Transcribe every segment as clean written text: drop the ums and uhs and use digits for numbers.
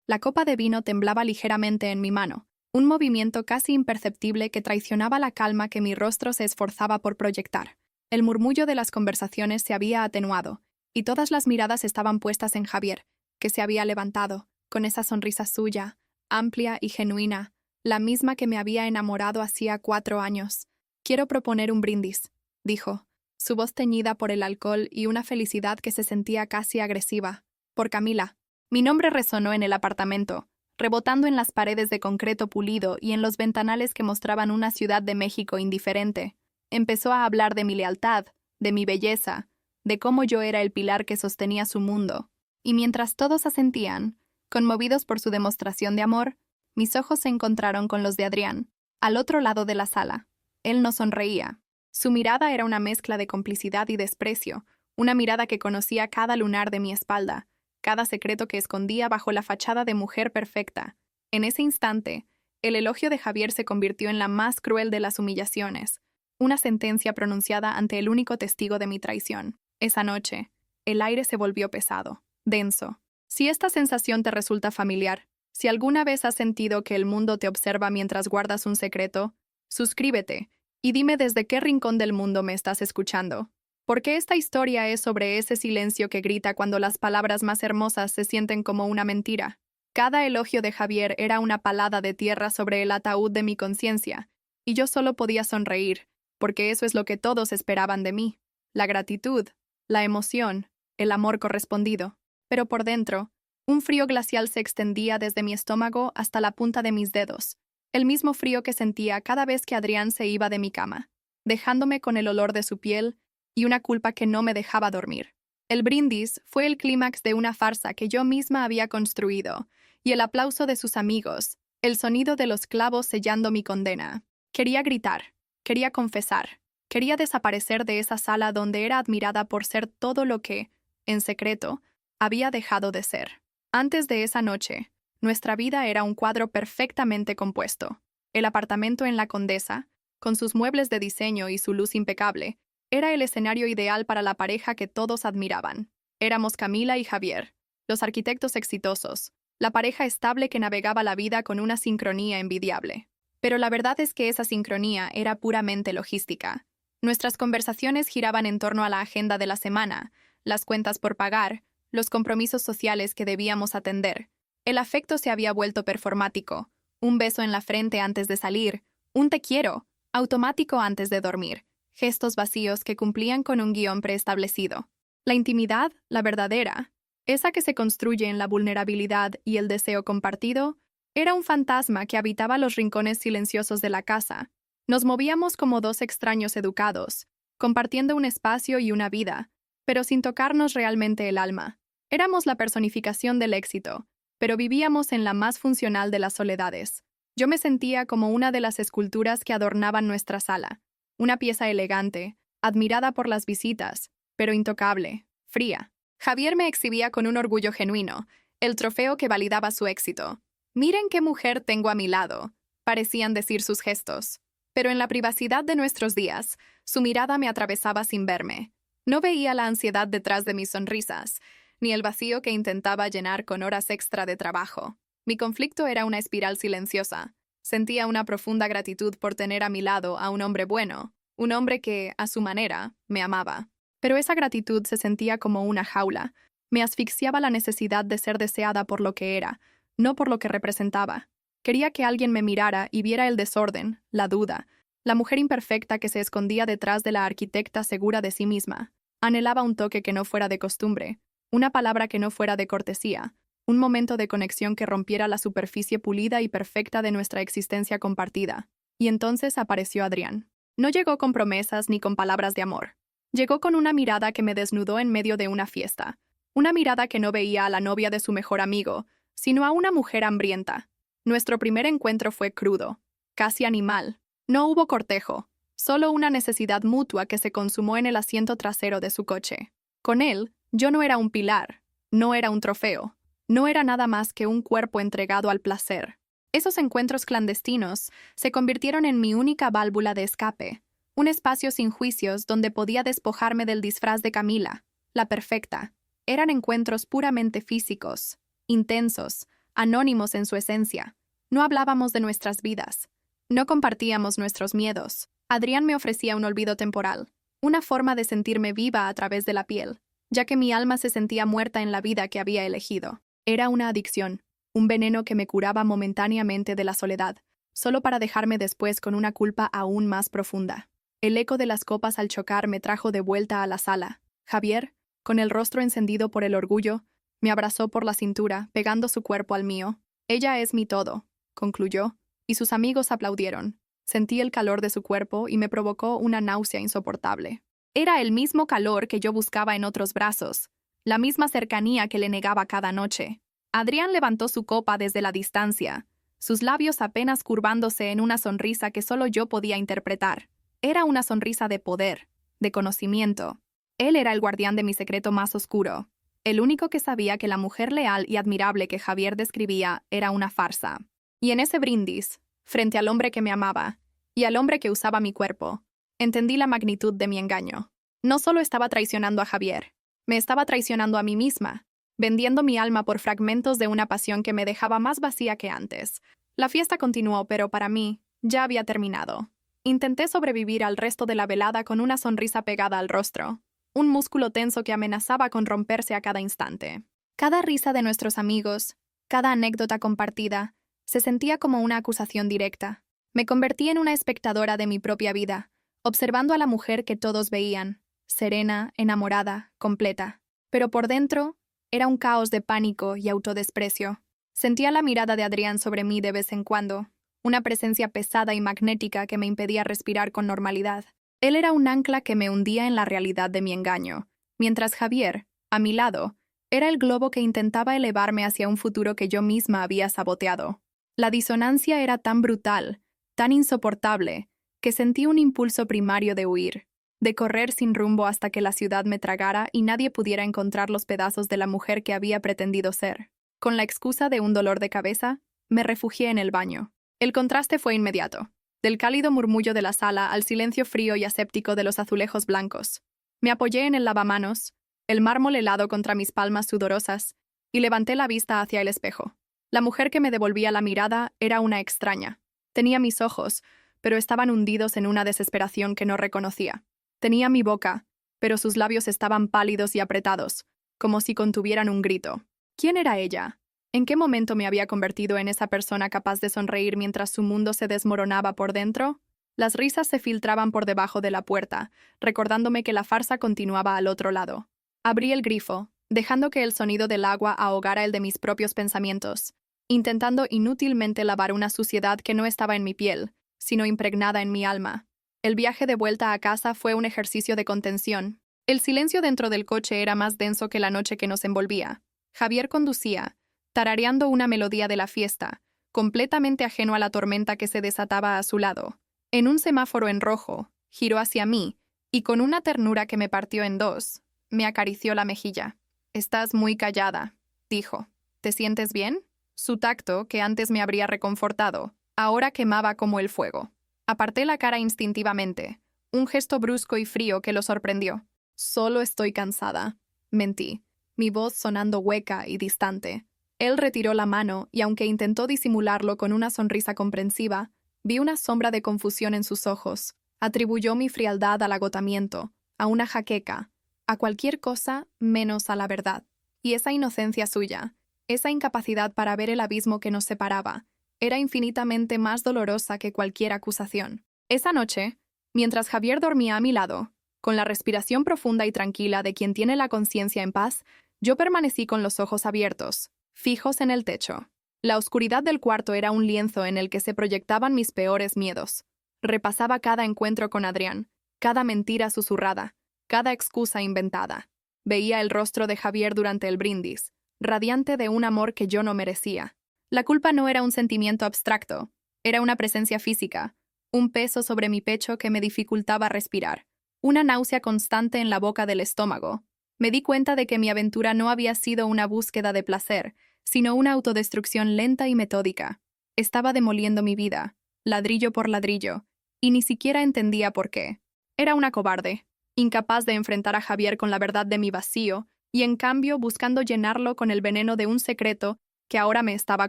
La copa de vino temblaba ligeramente en mi mano, un movimiento casi imperceptible que traicionaba la calma que mi rostro se esforzaba por proyectar. El murmullo de las conversaciones se había atenuado, y todas las miradas estaban puestas en Javier, que se había levantado, con esa sonrisa suya, amplia y genuina, la misma que me había enamorado hacía 4 años. «Quiero proponer un brindis», dijo, su voz teñida por el alcohol y una felicidad que se sentía casi agresiva. «Por Camila». Mi nombre resonó en el apartamento, rebotando en las paredes de concreto pulido y en los ventanales que mostraban una Ciudad de México indiferente. Empezó a hablar de mi lealtad, de mi belleza, de cómo yo era el pilar que sostenía su mundo. Y mientras todos asentían, conmovidos por su demostración de amor, mis ojos se encontraron con los de Adrián, al otro lado de la sala. Él no sonreía. Su mirada era una mezcla de complicidad y desprecio, una mirada que conocía cada lunar de mi espalda, cada secreto que escondía bajo la fachada de mujer perfecta. En ese instante, el elogio de Javier se convirtió en la más cruel de las humillaciones, una sentencia pronunciada ante el único testigo de mi traición. Esa noche, el aire se volvió pesado, denso. Si esta sensación te resulta familiar, si alguna vez has sentido que el mundo te observa mientras guardas un secreto, suscríbete y dime desde qué rincón del mundo me estás escuchando. Porque esta historia es sobre ese silencio que grita cuando las palabras más hermosas se sienten como una mentira. Cada elogio de Javier era una palada de tierra sobre el ataúd de mi conciencia, y yo solo podía sonreír, porque eso es lo que todos esperaban de mí. La gratitud, la emoción, el amor correspondido. Pero por dentro, un frío glacial se extendía desde mi estómago hasta la punta de mis dedos, el mismo frío que sentía cada vez que Adrián se iba de mi cama, dejándome con el olor de su piel y una culpa que no me dejaba dormir. El brindis fue el clímax de una farsa que yo misma había construido, y el aplauso de sus amigos, el sonido de los clavos sellando mi condena. Quería gritar, quería confesar, quería desaparecer de esa sala donde era admirada por ser todo lo que, en secreto, había dejado de ser. Antes de esa noche, nuestra vida era un cuadro perfectamente compuesto. El apartamento en La Condesa, con sus muebles de diseño y su luz impecable, era el escenario ideal para la pareja que todos admiraban. Éramos Camila y Javier, los arquitectos exitosos, la pareja estable que navegaba la vida con una sincronía envidiable. Pero la verdad es que esa sincronía era puramente logística. Nuestras conversaciones giraban en torno a la agenda de la semana, las cuentas por pagar, los compromisos sociales que debíamos atender. El afecto se había vuelto performático, un beso en la frente antes de salir, un te quiero, automático antes de dormir, gestos vacíos que cumplían con un guión preestablecido. La intimidad, la verdadera, esa que se construye en la vulnerabilidad y el deseo compartido, era un fantasma que habitaba los rincones silenciosos de la casa. Nos movíamos como dos extraños educados, compartiendo un espacio y una vida, pero sin tocarnos realmente el alma. Éramos la personificación del éxito, pero vivíamos en la más funcional de las soledades. Yo me sentía como una de las esculturas que adornaban nuestra sala, una pieza elegante, admirada por las visitas, pero intocable, fría. Javier me exhibía con un orgullo genuino, el trofeo que validaba su éxito. «Miren qué mujer tengo a mi lado», parecían decir sus gestos. Pero en la privacidad de nuestros días, su mirada me atravesaba sin verme. No veía la ansiedad detrás de mis sonrisas, ni el vacío que intentaba llenar con horas extra de trabajo. Mi conflicto era una espiral silenciosa. Sentía una profunda gratitud por tener a mi lado a un hombre bueno, un hombre que, a su manera, me amaba. Pero esa gratitud se sentía como una jaula. Me asfixiaba la necesidad de ser deseada por lo que era, no por lo que representaba. Quería que alguien me mirara y viera el desorden, la duda, la mujer imperfecta que se escondía detrás de la arquitecta segura de sí misma. Anhelaba un toque que no fuera de costumbre, una palabra que no fuera de cortesía, un momento de conexión que rompiera la superficie pulida y perfecta de nuestra existencia compartida. Y entonces apareció Adrián. No llegó con promesas ni con palabras de amor. Llegó con una mirada que me desnudó en medio de una fiesta. Una mirada que no veía a la novia de su mejor amigo, sino a una mujer hambrienta. Nuestro primer encuentro fue crudo, casi animal. No hubo cortejo, solo una necesidad mutua que se consumó en el asiento trasero de su coche. Con él, yo no era un pilar, no era un trofeo. No era nada más que un cuerpo entregado al placer. Esos encuentros clandestinos se convirtieron en mi única válvula de escape, un espacio sin juicios donde podía despojarme del disfraz de Camila, la perfecta. Eran encuentros puramente físicos, intensos, anónimos en su esencia. No hablábamos de nuestras vidas. No compartíamos nuestros miedos. Adrián me ofrecía un olvido temporal, una forma de sentirme viva a través de la piel, ya que mi alma se sentía muerta en la vida que había elegido. Era una adicción, un veneno que me curaba momentáneamente de la soledad, solo para dejarme después con una culpa aún más profunda. El eco de las copas al chocar me trajo de vuelta a la sala. Javier, con el rostro encendido por el orgullo, me abrazó por la cintura, pegando su cuerpo al mío. «Ella es mi todo», concluyó, y sus amigos aplaudieron. Sentí el calor de su cuerpo y me provocó una náusea insoportable. Era el mismo calor que yo buscaba en otros brazos, la misma cercanía que le negaba cada noche. Adrián levantó su copa desde la distancia, sus labios apenas curvándose en una sonrisa que solo yo podía interpretar. Era una sonrisa de poder, de conocimiento. Él era el guardián de mi secreto más oscuro, el único que sabía que la mujer leal y admirable que Javier describía era una farsa. Y en ese brindis, frente al hombre que me amaba, y al hombre que usaba mi cuerpo, entendí la magnitud de mi engaño. No solo estaba traicionando a Javier, me estaba traicionando a mí misma, vendiendo mi alma por fragmentos de una pasión que me dejaba más vacía que antes. La fiesta continuó, pero para mí, ya había terminado. Intenté sobrevivir al resto de la velada con una sonrisa pegada al rostro, un músculo tenso que amenazaba con romperse a cada instante. Cada risa de nuestros amigos, cada anécdota compartida, se sentía como una acusación directa. Me convertí en una espectadora de mi propia vida, observando a la mujer que todos veían, serena, enamorada, completa. Pero por dentro, era un caos de pánico y autodesprecio. Sentía la mirada de Adrián sobre mí de vez en cuando, una presencia pesada y magnética que me impedía respirar con normalidad. Él era un ancla que me hundía en la realidad de mi engaño, mientras Javier, a mi lado, era el globo que intentaba elevarme hacia un futuro que yo misma había saboteado. La disonancia era tan brutal, tan insoportable, que sentí un impulso primario de huir, de correr sin rumbo hasta que la ciudad me tragara y nadie pudiera encontrar los pedazos de la mujer que había pretendido ser. Con la excusa de un dolor de cabeza, me refugié en el baño. El contraste fue inmediato, del cálido murmullo de la sala al silencio frío y aséptico de los azulejos blancos. Me apoyé en el lavamanos, el mármol helado contra mis palmas sudorosas, y levanté la vista hacia el espejo. La mujer que me devolvía la mirada era una extraña. Tenía mis ojos, pero estaban hundidos en una desesperación que no reconocía. Tenía mi boca, pero sus labios estaban pálidos y apretados, como si contuvieran un grito. ¿Quién era ella? ¿En qué momento me había convertido en esa persona capaz de sonreír mientras su mundo se desmoronaba por dentro? Las risas se filtraban por debajo de la puerta, recordándome que la farsa continuaba al otro lado. Abrí el grifo, dejando que el sonido del agua ahogara el de mis propios pensamientos, intentando inútilmente lavar una suciedad que no estaba en mi piel, sino impregnada en mi alma. El viaje de vuelta a casa fue un ejercicio de contención. El silencio dentro del coche era más denso que la noche que nos envolvía. Javier conducía, tarareando una melodía de la fiesta, completamente ajeno a la tormenta que se desataba a su lado. En un semáforo en rojo, giró hacia mí, y con una ternura que me partió en dos, me acarició la mejilla. «Estás muy callada», dijo. «¿Te sientes bien?» Su tacto, que antes me habría reconfortado, ahora quemaba como el fuego. Aparté la cara instintivamente, un gesto brusco y frío que lo sorprendió. «Solo estoy cansada», mentí, mi voz sonando hueca y distante. Él retiró la mano y aunque intentó disimularlo con una sonrisa comprensiva, vi una sombra de confusión en sus ojos. Atribuyó mi frialdad al agotamiento, a una jaqueca, a cualquier cosa menos a la verdad. Y esa inocencia suya, esa incapacidad para ver el abismo que nos separaba, era infinitamente más dolorosa que cualquier acusación. Esa noche, mientras Javier dormía a mi lado, con la respiración profunda y tranquila de quien tiene la conciencia en paz, yo permanecí con los ojos abiertos, fijos en el techo. La oscuridad del cuarto era un lienzo en el que se proyectaban mis peores miedos. Repasaba cada encuentro con Adrián, cada mentira susurrada, cada excusa inventada. Veía el rostro de Javier durante el brindis, radiante de un amor que yo no merecía. La culpa no era un sentimiento abstracto, era una presencia física, un peso sobre mi pecho que me dificultaba respirar, una náusea constante en la boca del estómago. Me di cuenta de que mi aventura no había sido una búsqueda de placer, sino una autodestrucción lenta y metódica. Estaba demoliendo mi vida, ladrillo por ladrillo, y ni siquiera entendía por qué. Era una cobarde, incapaz de enfrentar a Javier con la verdad de mi vacío, y en cambio buscando llenarlo con el veneno de un secreto que ahora me estaba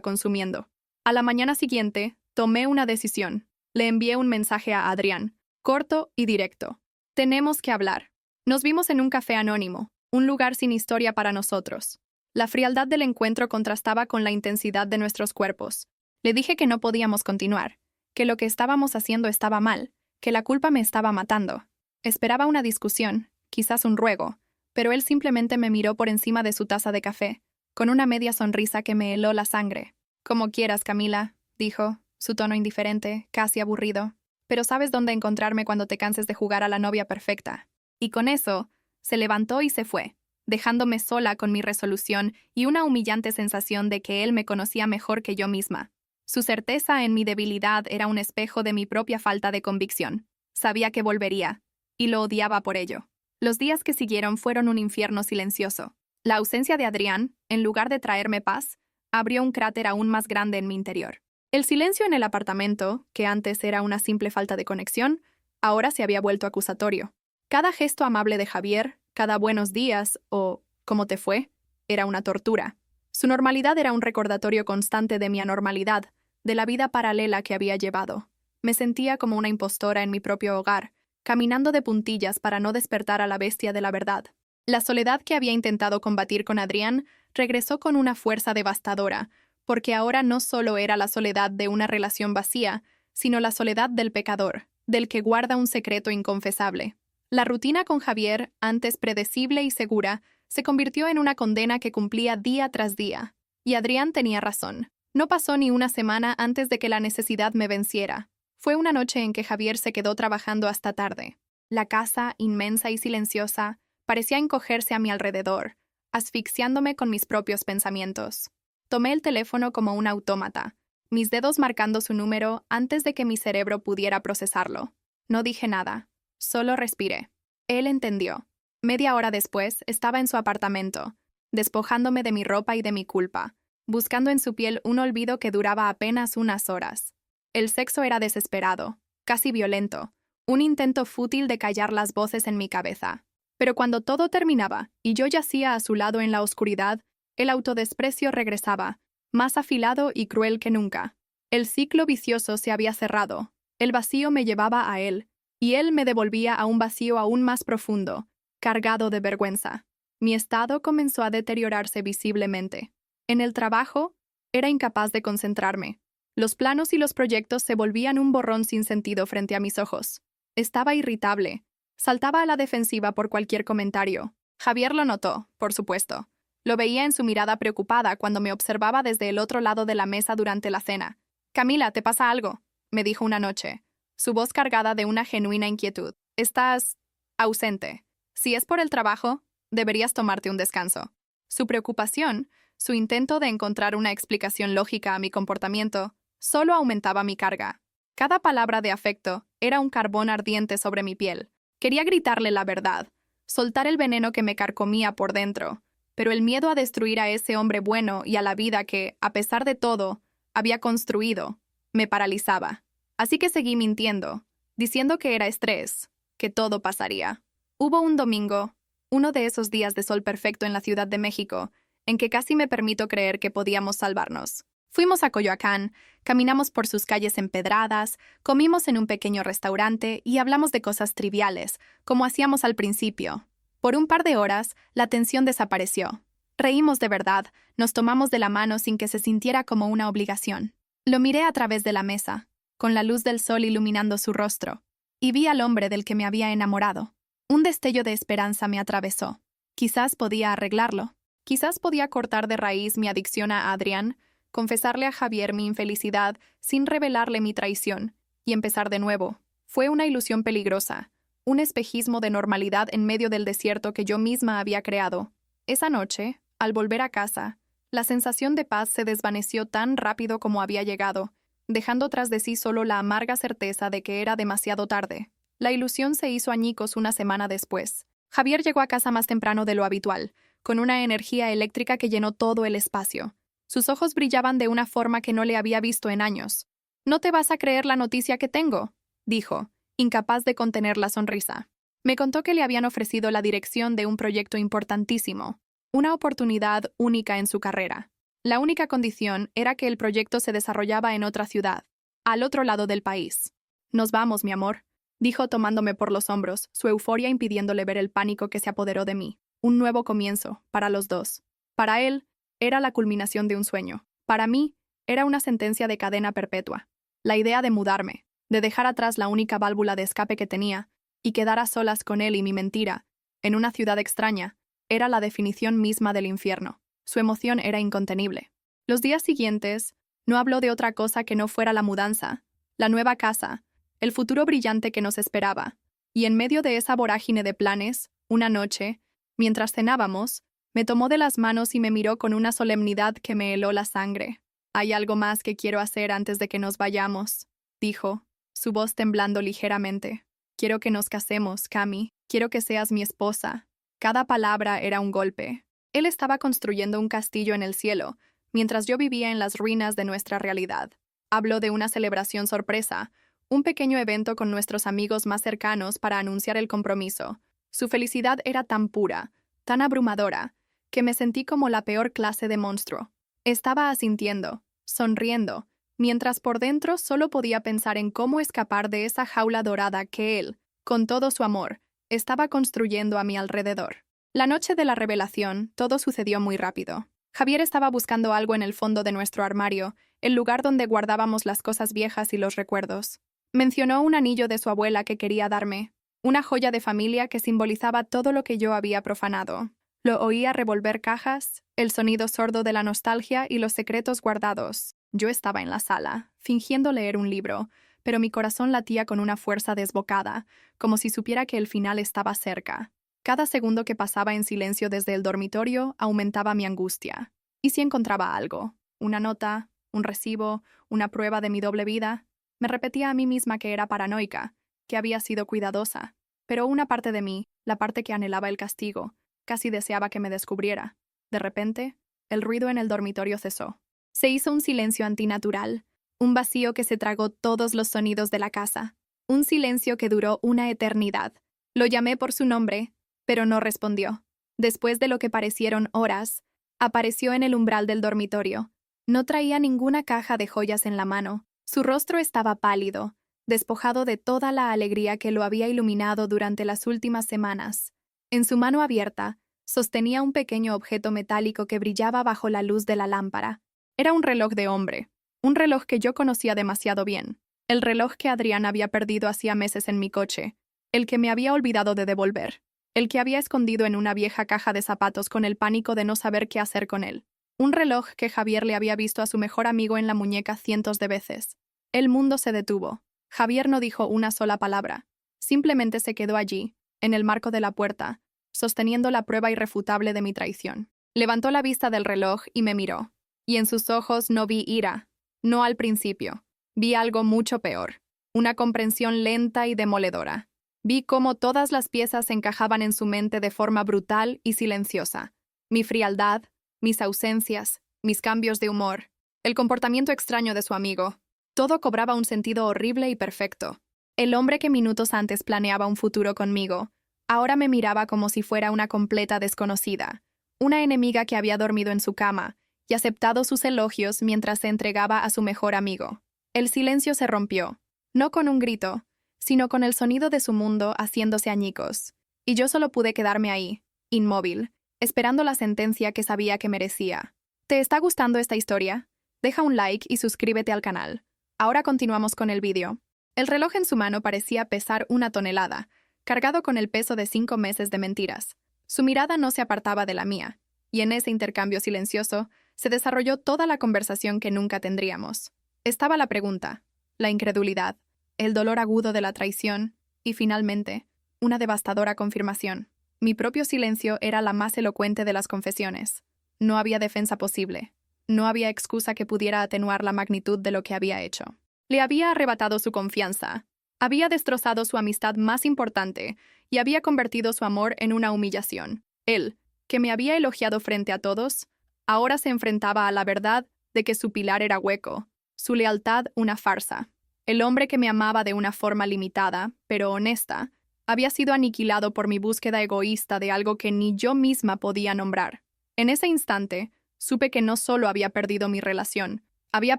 consumiendo. A la mañana siguiente, tomé una decisión. Le envié un mensaje a Adrián, corto y directo. Tenemos que hablar. Nos vimos en un café anónimo, un lugar sin historia para nosotros. La frialdad del encuentro contrastaba con la intensidad de nuestros cuerpos. Le dije que no podíamos continuar, que lo que estábamos haciendo estaba mal, que la culpa me estaba matando. Esperaba una discusión, quizás un ruego, pero él simplemente me miró por encima de su taza de café, con una media sonrisa que me heló la sangre. Como quieras, Camila, dijo, su tono indiferente, casi aburrido. Pero sabes dónde encontrarme cuando te canses de jugar a la novia perfecta. Y con eso, se levantó y se fue, dejándome sola con mi resolución y una humillante sensación de que él me conocía mejor que yo misma. Su certeza en mi debilidad era un espejo de mi propia falta de convicción. Sabía que volvería, y lo odiaba por ello. Los días que siguieron fueron un infierno silencioso. La ausencia de Adrián, en lugar de traerme paz, abrió un cráter aún más grande en mi interior. El silencio en el apartamento, que antes era una simple falta de conexión, ahora se había vuelto acusatorio. Cada gesto amable de Javier, cada buenos días o ¿cómo te fue?, era una tortura. Su normalidad era un recordatorio constante de mi anormalidad, de la vida paralela que había llevado. Me sentía como una impostora en mi propio hogar, caminando de puntillas para no despertar a la bestia de la verdad. La soledad que había intentado combatir con Adrián regresó con una fuerza devastadora, porque ahora no solo era la soledad de una relación vacía, sino la soledad del pecador, del que guarda un secreto inconfesable. La rutina con Javier, antes predecible y segura, se convirtió en una condena que cumplía día tras día. Y Adrián tenía razón. No pasó ni una semana antes de que la necesidad me venciera. Fue una noche en que Javier se quedó trabajando hasta tarde. La casa, inmensa y silenciosa, parecía encogerse a mi alrededor, asfixiándome con mis propios pensamientos. Tomé el teléfono como un autómata, mis dedos marcando su número antes de que mi cerebro pudiera procesarlo. No dije nada, solo respiré. Él entendió. Media hora después, estaba en su apartamento, despojándome de mi ropa y de mi culpa, buscando en su piel un olvido que duraba apenas unas horas. El sexo era desesperado, casi violento, un intento fútil de callar las voces en mi cabeza. Pero cuando todo terminaba y yo yacía a su lado en la oscuridad, el autodesprecio regresaba, más afilado y cruel que nunca. El ciclo vicioso se había cerrado, el vacío me llevaba a él, y él me devolvía a un vacío aún más profundo, cargado de vergüenza. Mi estado comenzó a deteriorarse visiblemente. En el trabajo, era incapaz de concentrarme. Los planos y los proyectos se volvían un borrón sin sentido frente a mis ojos. Estaba irritable. Saltaba a la defensiva por cualquier comentario. Javier lo notó, por supuesto. Lo veía en su mirada preocupada cuando me observaba desde el otro lado de la mesa durante la cena. «Camila, ¿te pasa algo?», me dijo una noche, su voz cargada de una genuina inquietud. «Estás ausente. Si es por el trabajo, deberías tomarte un descanso». Su preocupación, su intento de encontrar una explicación lógica a mi comportamiento, solo aumentaba mi carga. Cada palabra de afecto era un carbón ardiente sobre mi piel. Quería gritarle la verdad, soltar el veneno que me carcomía por dentro, pero el miedo a destruir a ese hombre bueno y a la vida que, a pesar de todo, había construido, me paralizaba. Así que seguí mintiendo, diciendo que era estrés, que todo pasaría. Hubo un domingo, uno de esos días de sol perfecto en la Ciudad de México, en que casi me permito creer que podíamos salvarnos. Fuimos a Coyoacán, caminamos por sus calles empedradas, comimos en un pequeño restaurante y hablamos de cosas triviales, como hacíamos al principio. Por un par de horas, la tensión desapareció. Reímos de verdad, nos tomamos de la mano sin que se sintiera como una obligación. Lo miré a través de la mesa, con la luz del sol iluminando su rostro, y vi al hombre del que me había enamorado. Un destello de esperanza me atravesó. Quizás podía arreglarlo. Quizás podía cortar de raíz mi adicción a Adrián, confesarle a Javier mi infelicidad sin revelarle mi traición, y empezar de nuevo. Fue una ilusión peligrosa, un espejismo de normalidad en medio del desierto que yo misma había creado. Esa noche, al volver a casa, la sensación de paz se desvaneció tan rápido como había llegado, dejando tras de sí solo la amarga certeza de que era demasiado tarde. La ilusión se hizo añicos una semana después. Javier llegó a casa más temprano de lo habitual, con una energía eléctrica que llenó todo el espacio. Sus ojos brillaban de una forma que no le había visto en años. «No te vas a creer la noticia que tengo», dijo, incapaz de contener la sonrisa. Me contó que le habían ofrecido la dirección de un proyecto importantísimo, una oportunidad única en su carrera. La única condición era que el proyecto se desarrollaba en otra ciudad, al otro lado del país. Nos vamos, mi amor, dijo tomándome por los hombros, su euforia impidiéndole ver el pánico que se apoderó de mí. Un nuevo comienzo, para los dos. Para él, era la culminación de un sueño. Para mí, era una sentencia de cadena perpetua. La idea de mudarme, de dejar atrás la única válvula de escape que tenía, y quedar a solas con él y mi mentira, en una ciudad extraña, era la definición misma del infierno. Su emoción era incontenible. Los días siguientes, no habló de otra cosa que no fuera la mudanza, la nueva casa, el futuro brillante que nos esperaba. Y en medio de esa vorágine de planes, una noche, mientras cenábamos, me tomó de las manos y me miró con una solemnidad que me heló la sangre. «Hay algo más que quiero hacer antes de que nos vayamos», dijo, su voz temblando ligeramente. «Quiero que nos casemos, Cami. Quiero que seas mi esposa». Cada palabra era un golpe. Él estaba construyendo un castillo en el cielo, mientras yo vivía en las ruinas de nuestra realidad. Habló de una celebración sorpresa, un pequeño evento con nuestros amigos más cercanos para anunciar el compromiso. Su felicidad era tan pura, tan abrumadora, que me sentí como la peor clase de monstruo. Estaba asintiendo, sonriendo, mientras por dentro solo podía pensar en cómo escapar de esa jaula dorada que él, con todo su amor, estaba construyendo a mi alrededor. La noche de la revelación, todo sucedió muy rápido. Javier estaba buscando algo en el fondo de nuestro armario, el lugar donde guardábamos las cosas viejas y los recuerdos. Mencionó un anillo de su abuela que quería darme, una joya de familia que simbolizaba todo lo que yo había profanado. Lo oía revolver cajas, el sonido sordo de la nostalgia y los secretos guardados. Yo estaba en la sala, fingiendo leer un libro, pero mi corazón latía con una fuerza desbocada, como si supiera que el final estaba cerca. Cada segundo que pasaba en silencio desde el dormitorio aumentaba mi angustia. ¿Y si encontraba algo? ¿Una nota? ¿Un recibo? ¿Una prueba de mi doble vida? Me repetía a mí misma que era paranoica, que había sido cuidadosa. Pero una parte de mí, la parte que anhelaba el castigo, casi deseaba que me descubriera. De repente, el ruido en el dormitorio cesó. Se hizo un silencio antinatural, un vacío que se tragó todos los sonidos de la casa. Un silencio que duró una eternidad. Lo llamé por su nombre, pero no respondió. Después de lo que parecieron horas, apareció en el umbral del dormitorio. No traía ninguna caja de joyas en la mano. Su rostro estaba pálido, despojado de toda la alegría que lo había iluminado durante las últimas semanas. En su mano abierta, sostenía un pequeño objeto metálico que brillaba bajo la luz de la lámpara. Era un reloj de hombre, un reloj que yo conocía demasiado bien. El reloj que Adrián había perdido hacía meses en mi coche, el que me había olvidado de devolver. El que había escondido en una vieja caja de zapatos con el pánico de no saber qué hacer con él. Un reloj que Javier le había visto a su mejor amigo en la muñeca cientos de veces. El mundo se detuvo. Javier no dijo una sola palabra. Simplemente se quedó allí, en el marco de la puerta, sosteniendo la prueba irrefutable de mi traición. Levantó la vista del reloj y me miró. Y en sus ojos no vi ira. No al principio. Vi algo mucho peor. Una comprensión lenta y demoledora. Vi cómo todas las piezas se encajaban en su mente de forma brutal y silenciosa. Mi frialdad, mis ausencias, mis cambios de humor, el comportamiento extraño de su amigo. Todo cobraba un sentido horrible y perfecto. El hombre que minutos antes planeaba un futuro conmigo, ahora me miraba como si fuera una completa desconocida, una enemiga que había dormido en su cama y aceptado sus elogios mientras se entregaba a su mejor amigo. El silencio se rompió, no con un grito, sino con el sonido de su mundo haciéndose añicos. Y yo solo pude quedarme ahí, inmóvil, esperando la sentencia que sabía que merecía. ¿Te está gustando esta historia? Deja un like y suscríbete al canal. Ahora continuamos con el vídeo. El reloj en su mano parecía pesar 1 tonelada, cargado con el peso de 5 meses de mentiras. Su mirada no se apartaba de la mía, y en ese intercambio silencioso se desarrolló toda la conversación que nunca tendríamos. Estaba la pregunta, la incredulidad, el dolor agudo de la traición y, finalmente, una devastadora confirmación. Mi propio silencio era la más elocuente de las confesiones. No había defensa posible. No había excusa que pudiera atenuar la magnitud de lo que había hecho. Le había arrebatado su confianza. Había destrozado su amistad más importante y había convertido su amor en una humillación. Él, que me había elogiado frente a todos, ahora se enfrentaba a la verdad de que su pilar era hueco, su lealtad una farsa. El hombre que me amaba de una forma limitada, pero honesta, había sido aniquilado por mi búsqueda egoísta de algo que ni yo misma podía nombrar. En ese instante, Supe que no solo había perdido mi relación, había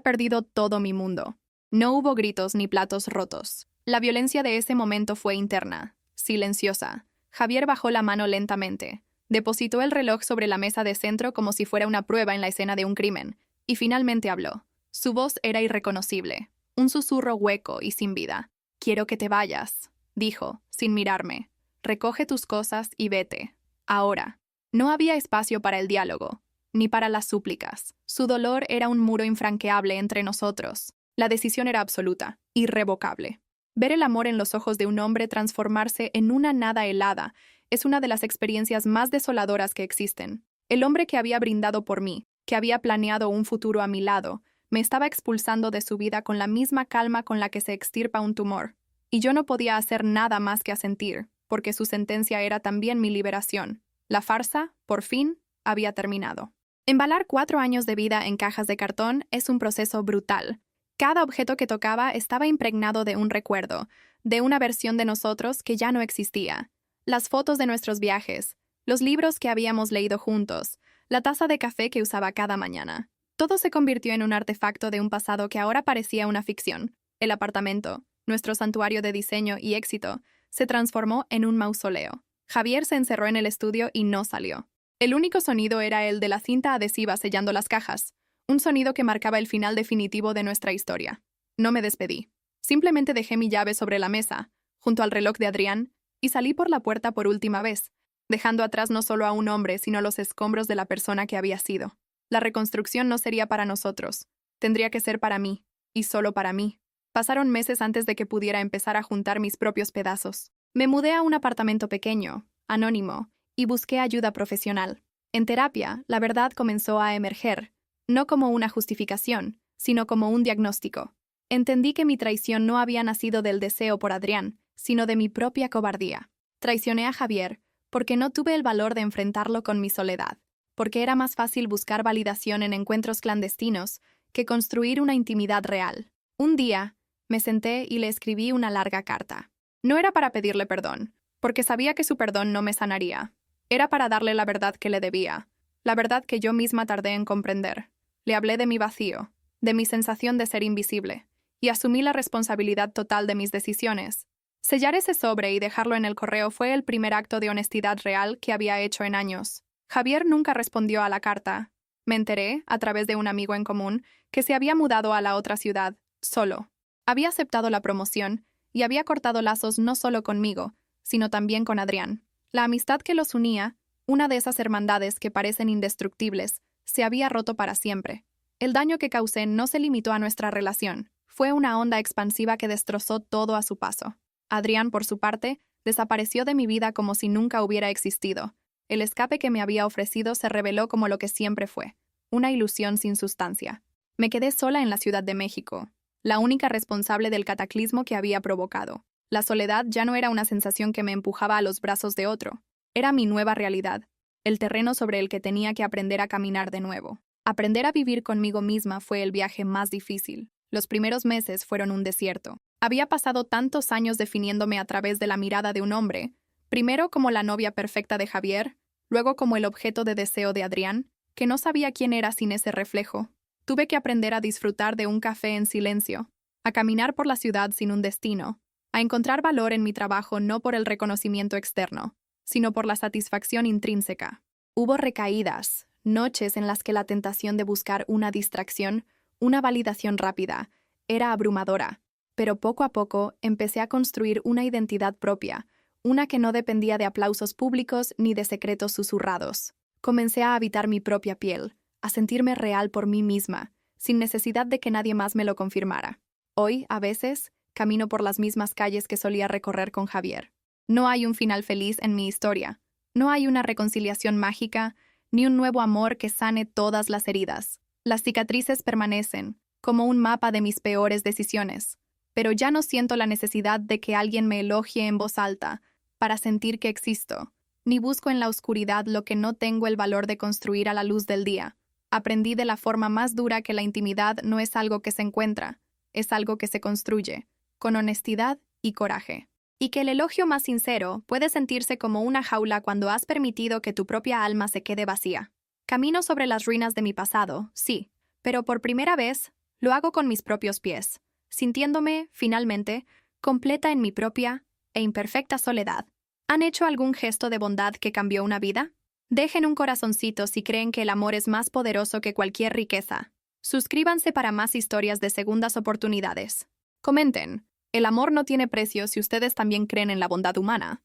perdido todo mi mundo. No hubo gritos ni platos rotos. La violencia de ese momento fue interna, silenciosa. Javier bajó la mano lentamente, depositó el reloj sobre la mesa de centro como si fuera una prueba en la escena de un crimen, y finalmente habló. Su voz era irreconocible, un susurro hueco y sin vida. «Quiero que te vayas», dijo, sin mirarme. «Recoge tus cosas y vete. Ahora». No había espacio para el diálogo, ni para las súplicas. Su dolor era un muro infranqueable entre nosotros. La decisión era absoluta, irrevocable. Ver el amor en los ojos de un hombre transformarse en una nada helada es una de las experiencias más desoladoras que existen. El hombre que había brindado por mí, que había planeado un futuro a mi lado, me estaba expulsando de su vida con la misma calma con la que se extirpa un tumor. Y yo no podía hacer nada más que asentir, porque su sentencia era también mi liberación. La farsa, por fin, había terminado. Embalar 4 años de vida en cajas de cartón es un proceso brutal. Cada objeto que tocaba estaba impregnado de un recuerdo, de una versión de nosotros que ya no existía. Las fotos de nuestros viajes, los libros que habíamos leído juntos, la taza de café que usaba cada mañana. Todo se convirtió en un artefacto de un pasado que ahora parecía una ficción. El apartamento, nuestro santuario de diseño y éxito, se transformó en un mausoleo. Javier se encerró en el estudio y no salió. El único sonido era el de la cinta adhesiva sellando las cajas, un sonido que marcaba el final definitivo de nuestra historia. No me despedí. Simplemente dejé mi llave sobre la mesa, junto al reloj de Adrián, y salí por la puerta por última vez, dejando atrás no solo a un hombre, sino los escombros de la persona que había sido. La reconstrucción no sería para nosotros. Tendría que ser para mí, y solo para mí. Pasaron meses antes de que pudiera empezar a juntar mis propios pedazos. Me mudé a un apartamento pequeño, anónimo, y busqué ayuda profesional. En terapia, la verdad comenzó a emerger, no como una justificación, sino como un diagnóstico. Entendí que mi traición no había nacido del deseo por Adrián, sino de mi propia cobardía. Traicioné a Javier porque no tuve el valor de enfrentarlo con mi soledad, porque era más fácil buscar validación en encuentros clandestinos que construir una intimidad real. Un día, me senté y le escribí una larga carta. No era para pedirle perdón, porque sabía que su perdón no me sanaría. Era para darle la verdad que le debía, la verdad que yo misma tardé en comprender. Le hablé de mi vacío, de mi sensación de ser invisible, y asumí la responsabilidad total de mis decisiones. Sellar ese sobre y dejarlo en el correo fue el primer acto de honestidad real que había hecho en años. Javier nunca respondió a la carta. Me enteré, a través de un amigo en común, que se había mudado a la otra ciudad, solo. Había aceptado la promoción y había cortado lazos no solo conmigo, sino también con Adrián. La amistad que los unía, una de esas hermandades que parecen indestructibles, se había roto para siempre. El daño que causé no se limitó a nuestra relación. Fue una onda expansiva que destrozó todo a su paso. Adrián, por su parte, desapareció de mi vida como si nunca hubiera existido. El escape que me había ofrecido se reveló como lo que siempre fue, una ilusión sin sustancia. Me quedé sola en la Ciudad de México, la única responsable del cataclismo que había provocado. La soledad ya no era una sensación que me empujaba a los brazos de otro. Era mi nueva realidad, el terreno sobre el que tenía que aprender a caminar de nuevo. Aprender a vivir conmigo misma fue el viaje más difícil. Los primeros meses fueron un desierto. Había pasado tantos años definiéndome a través de la mirada de un hombre, primero como la novia perfecta de Javier, luego como el objeto de deseo de Adrián, que no sabía quién era sin ese reflejo. Tuve que aprender a disfrutar de un café en silencio, a caminar por la ciudad sin un destino, a encontrar valor en mi trabajo no por el reconocimiento externo, sino por la satisfacción intrínseca. Hubo recaídas, noches en las que la tentación de buscar una distracción, una validación rápida, era abrumadora, pero poco a poco empecé a construir una identidad propia, una que no dependía de aplausos públicos ni de secretos susurrados. Comencé a habitar mi propia piel, a sentirme real por mí misma, sin necesidad de que nadie más me lo confirmara. Hoy, a veces, camino por las mismas calles que solía recorrer con Javier. No hay un final feliz en mi historia. No hay una reconciliación mágica, ni un nuevo amor que sane todas las heridas. Las cicatrices permanecen, como un mapa de mis peores decisiones. Pero ya no siento la necesidad de que alguien me elogie en voz alta, para sentir que existo, ni busco en la oscuridad lo que no tengo el valor de construir a la luz del día. Aprendí de la forma más dura que la intimidad no es algo que se encuentra, es algo que se construye, con honestidad y coraje. Y que el elogio más sincero puede sentirse como una jaula cuando has permitido que tu propia alma se quede vacía. Camino sobre las ruinas de mi pasado, sí, pero por primera vez lo hago con mis propios pies, sintiéndome, finalmente, completa en mi propia e imperfecta soledad. ¿Han hecho algún gesto de bondad que cambió una vida? Dejen un corazoncito si creen que el amor es más poderoso que cualquier riqueza. Suscríbanse para más historias de segundas oportunidades. Comenten. El amor no tiene precio si ustedes también creen en la bondad humana.